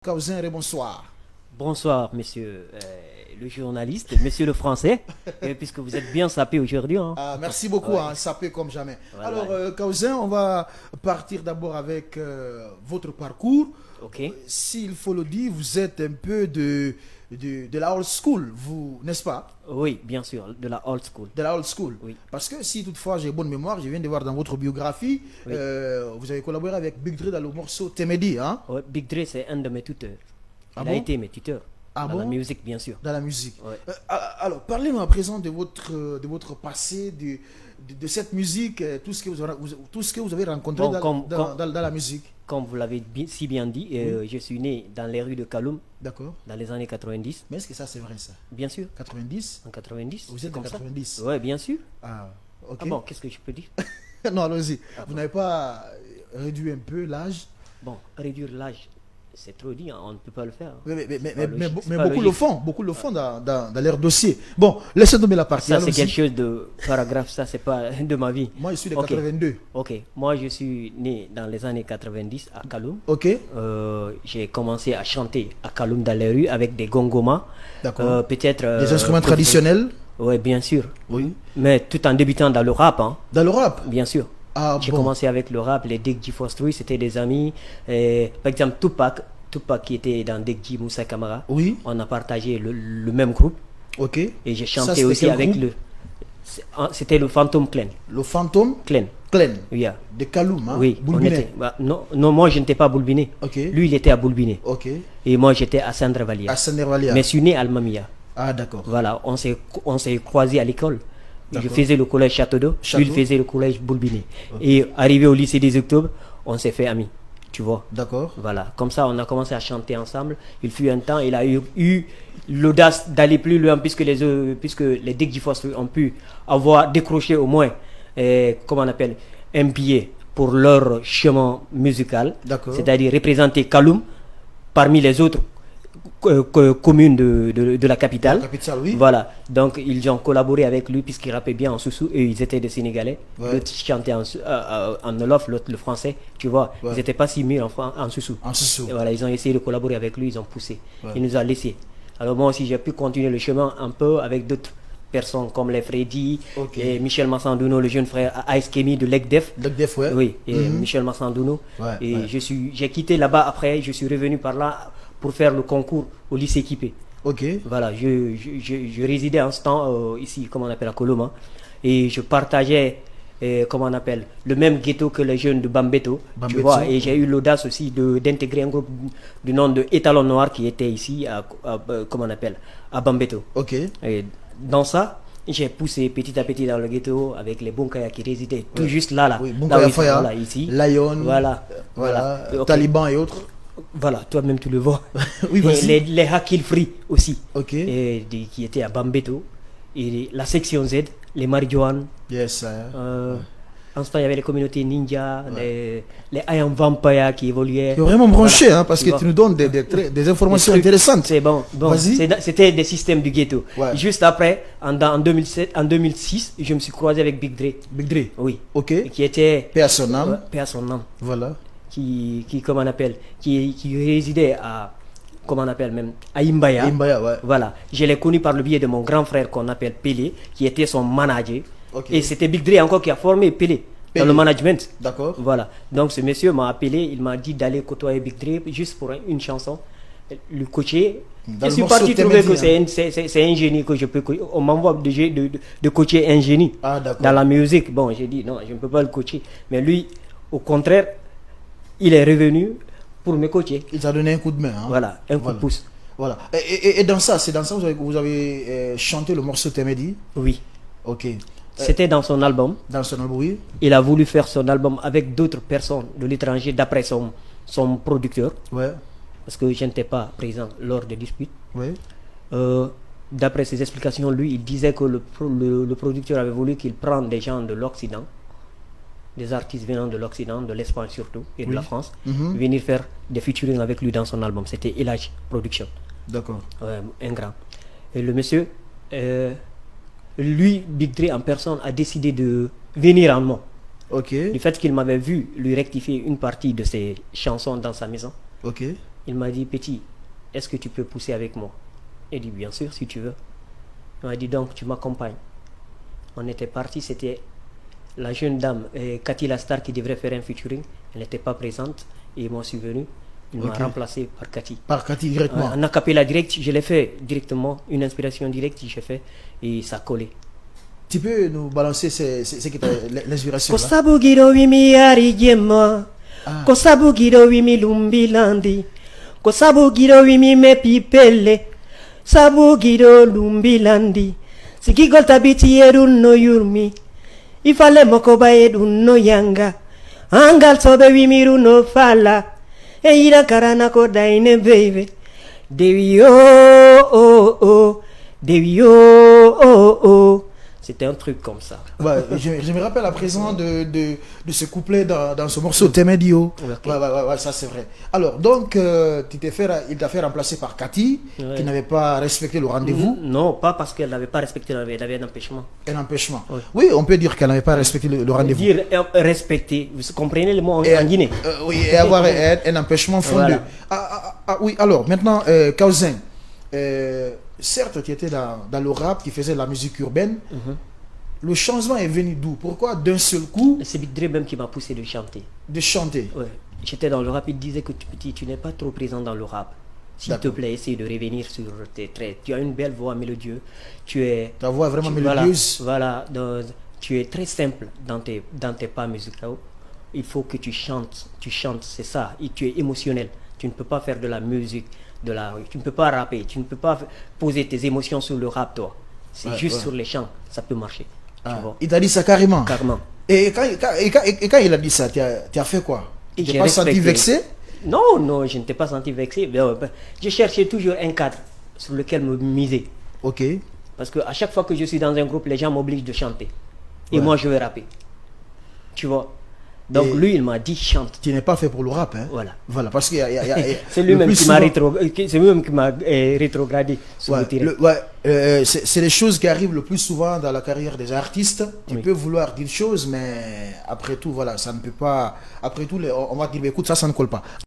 Kausin, bonsoir. Bonsoir, monsieur le journaliste, monsieur le français, puisque vous êtes bien sapé aujourd'hui. Hein. Merci beaucoup, Ouais. sapé comme jamais. Voilà. Alors, Kausin, on va partir d'abord avec votre parcours. Ok. S'il faut le dire, vous êtes un peu de la old school, vous, n'est-ce pas? Oui, bien sûr, de la old school. De la old school. Oui. Parce que si toutefois j'ai bonne mémoire, je viens de voir dans votre biographie, Oui. vous avez collaboré avec Big Dre dans le morceau Temedi, hein? Ouais, Big Dre, c'est un de mes tuteurs. Ah Il a bon? été mes tuteurs. Ah dans la bon? musique, bien sûr. Dans la musique. Ouais. Alors, parlez-nous à présent de votre passé, de cette musique, tout ce que vous avez rencontré Bon, dans la musique. Comme vous l'avez si bien dit, je suis né dans les rues de Kaloum D'accord. dans les années 90. Mais est-ce que ça, c'est vrai, ça? Bien sûr, 90? en 90. Vous c'est êtes en comme ça. 90? Ouais, bien sûr. Ah, ok. Ah bon, qu'est-ce que je peux dire? Non, allons-y. Ah Vous bon. n'avez pas réduit un peu l'âge? Bon, réduire l'âge, c'est trop dit, hein, on ne peut pas le faire. Mais C'est pas beaucoup le logique. font, dans leur dossier. Bon, laissez tomber la partie. Ça, c'est allons-y. quelque chose de paragraphe, ça, c'est pas de ma vie. Moi, je suis de Ok. 82. Ok, moi je suis né dans les années 90 à Kaloum. Ok, J'ai commencé à chanter à Kaloum dans les rues avec des gongomas. d'accord. Peut-être. Des instruments traditionnels? Oui, bien sûr. Oui. Mais tout en débutant dans le rap, hein, Dans le rap? bien sûr. Ah, J'ai bon. commencé avec le rap, les Deg G Force c'était des amis. Par exemple, Tupac qui était dans Deg G, Moussa Kamara. Oui, On a partagé le même groupe ok. et j'ai Ça, chanté c'était aussi quel avec groupe? C'était le Phantom Clan. Le fantôme Clan. Clan Yeah. de Kaloum, hein? Oui, on Boulbinet. était. Non, non, moi je n'étais pas à Boulbiné. Ok. Lui, il était à Boulbiné. Ok. Et moi, j'étais à Sandra-Valia. À Saint-Nervalia. Mais je suis né à Almamia. Ah, d'accord. Voilà, on s'est croisés à l'école. Je D'accord. faisais le collège Château d'Eau, lui, il Château. faisait le collège Boulbiné. Et arrivé au lycée des Octobres, on s'est fait amis. Tu vois. D'accord. Voilà, comme ça, on a commencé à chanter ensemble. Il fut un temps, il a eu l'audace d'aller plus loin, puisque les Deg Force ont pu avoir décroché au moins, comment on appelle, un billet pour leur chemin musical. D'accord. C'est-à-dire représenter Kaloum parmi les autres communes de la capitale. La capitale, oui. Voilà, donc ils ont collaboré avec lui puisqu'il rappait bien en Soussou et ils étaient des Sénégalais. Ouais. L'autre chantait en Wolof, l'autre le français, tu vois. Ouais. Ils n'étaient pas si mûrs en Soussou. En Soussou. Et voilà, ils ont essayé de collaborer avec lui, ils ont poussé. Ouais. Il nous a laissé. Alors moi aussi j'ai pu continuer le chemin un peu avec d'autres personnes comme les Freddy, Ok. et Michel Massandouno, le jeune frère Ice Kemi de Legdef. Donc, des fois. Oui, et Mhm. Michel Massandouno. Ouais, Et ouais. j'ai quitté là-bas après, je suis revenu par là pour faire le concours au lycée équipé. Ok. Voilà, je résidais en ce temps ici, comme on appelle à Coloma, et je partageais, comment on appelle, le même ghetto que les jeunes de Bambeto, tu Bambeto. vois, et j'ai eu l'audace aussi d'intégrer un groupe du nom de Étalon Noir qui était ici, comment on appelle, à Bambeto. Ok. Et dans ça, j'ai poussé petit à petit dans le ghetto avec les Bunkaya qui résidaient tout juste là. Oui, Là Bunkaya où ils sont, Faya, voilà, ici. Lion, Voilà. voilà, Ok. Taliban et autres. Voilà, toi-même tu le vois. Oui, Et vas-y. les Hakil Free aussi. Ok. Qui étaient à Bambeto. Et la section Z, les Marijuan. Yes, sir. En ce temps, il y avait les communautés ninja, les I Am Vampire qui évoluaient. Tu es vraiment branché, Voilà, hein, parce tu que vois. tu nous donnes des informations Des trucs, intéressantes. C'est bon. Vas-y. C'était des systèmes du ghetto. Ouais. Juste après, en 2006, je me suis croisé avec Big Dre. Big Dre. Oui. Ok. Et qui était. Paix à son âme. Paix à son âme. Voilà. Qui comment on appelle, qui résidait à, comment on appelle même, à Imbaya. Imbaya, ouais. Voilà, je l'ai connu par le biais de mon grand frère qu'on appelle Pelé, qui était son manager. Ok. Et c'était Big Dre encore qui a formé Pelé dans Pelé. le management. D'accord. Voilà, donc ce monsieur m'a appelé, il m'a dit d'aller côtoyer Big Dre juste pour une chanson, le coacher. Dans Je le suis morceau parti trouver que Temedi, c'est un génie que je peux coacher. On m'envoie de coacher un génie Ah, d'accord. dans la musique. Bon, j'ai dit non, je ne peux pas le coacher. Mais lui, au contraire, il est revenu pour me coacher. Il t'a donné un coup de main. Hein. Voilà, un coup Voilà. de pouce. Voilà. Et dans ça, c'est dans ça que vous avez chanté le morceau Temedi. Oui. Ok. C'était dans son album. Dans son album, oui. Il a voulu faire son album avec d'autres personnes de l'étranger d'après son producteur. Ouais. Parce que je n'étais pas présent lors des disputes. Ouais. D'après ses explications, lui, il disait que le producteur avait voulu qu'il prenne des gens de l'Occident, des artistes venant de l'Occident, de l'Espagne surtout, et de Oui. la France, Mhm. venir faire des featuring avec lui dans son album. C'était Elage Production, D'accord. un grand. Et le monsieur, lui, Big Dre en personne, a décidé de venir en moi. Ok. Du fait qu'il m'avait vu lui rectifier une partie de ses chansons dans sa maison, Ok. Il m'a dit, petit, est-ce que tu peux pousser avec moi? Il dit, bien sûr, si tu veux. Il m'a dit, donc, tu m'accompagnes. On était parti, c'était la jeune dame, Cathy Lastar, qui devrait faire un featuring. Elle n'était pas présente et ils m'ont subvenu. Il m'a remplacé par Cathy. Par Cathy directement. En acapella direct, je l'ai fait directement, une inspiration directe, j'ai fait et ça collait. Tu peux nous balancer ce qui t'a l'inspiration là? Kosabugiro wimi arigema, kosabugiro wimi lumbilandi, kosabugiro wimi mepipele, sabugiro lumbilandi, sikigol tabiti no yurmi, ifale mokoba no yanga, angal sobe wimi no fala. Et il a karana kodaine baby. Devi oh oh, Devi oh. C'était un truc comme ça. Ouais, je me rappelle à présent de ce couplet dans ce morceau Temedio. Okay. Ouais, ça c'est vrai. Alors, donc, il t'a fait remplacer par Cathy, qui n'avait pas respecté le rendez-vous. Non, pas parce qu'elle n'avait pas respecté, elle avait un empêchement. Un empêchement. Ouais. Oui, on peut dire qu'elle n'avait pas respecté le rendez-vous. Dire respecter, vous comprenez le mot en Guinée. Oui, et avoir un empêchement fondé. Voilà. Oui, alors, maintenant, Kaouzen, certes, tu étais dans le rap, tu faisais la musique urbaine. Le changement est venu d'où? Pourquoi d'un seul coup? C'est Big Dre même qui m'a poussé de chanter. De chanter. Ouais. J'étais dans le rap, il disait que tu n'es pas trop présent dans le rap. S'il te plaît, essaye de revenir sur tes traits. Tu as une belle voix mélodieuse. Ta voix est vraiment mélodieuse. Voilà, tu es très simple dans tes pas musicaux. Il faut que tu chantes, c'est ça. Et tu es émotionnel. Tu ne peux pas faire de la musique. Tu ne peux pas rapper, tu ne peux pas poser tes émotions sur le rap, toi. C'est juste sur les chants, ça peut marcher. Tu vois. Il t'a dit ça carrément? Carrément. Et quand il a dit ça, tu as fait quoi? Tu t'es pas senti vexé? Non, je ne t'ai pas senti vexé. Je cherchais toujours un cadre sur lequel me miser. Ok. Parce qu'à chaque fois que je suis dans un groupe, les gens m'obligent de chanter. Et moi, je vais rapper. Tu vois. Donc lui, il m'a dit chante. Tu n'es pas fait pour le rap, hein? Voilà, parce qu'il y a c'est lui-même qui m'a rétrogradé sur le terrain. C'est les choses qui arrivent le plus souvent dans la carrière des artistes. Tu peux vouloir dire une chose, mais après tout, voilà, ça ne peut pas. Après tout, on va dire, écoute, ça ne colle pas.